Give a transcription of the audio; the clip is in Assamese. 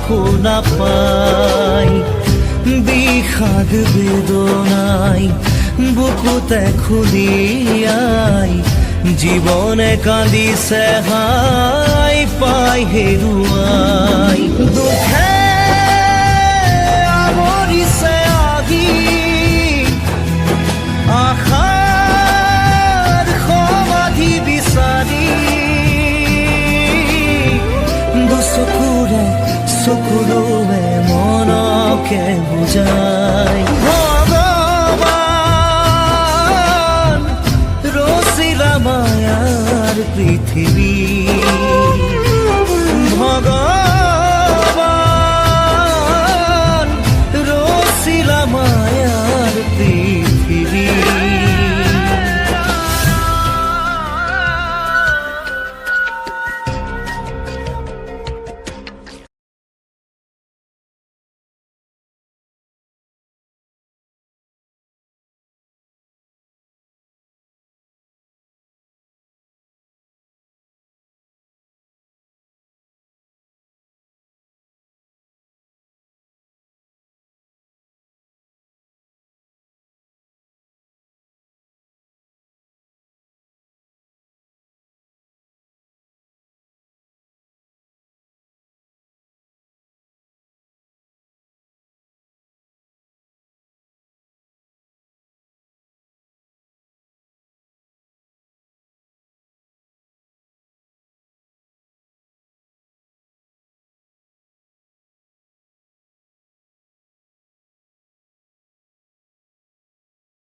শুনা পাই বিষাদ বেদনাই বুকুতে খুলিয়াই জীবনে কান্দিছে হাই পাই হেৰুৱাই দুখে আৱৰিছে আহি আশাৰ সমাধি বিচাৰি দুচকুৰে চকুৰোৱে মনকে বুজাই ভগৱান ৰচিলা মায়াৰ পৃথিৱী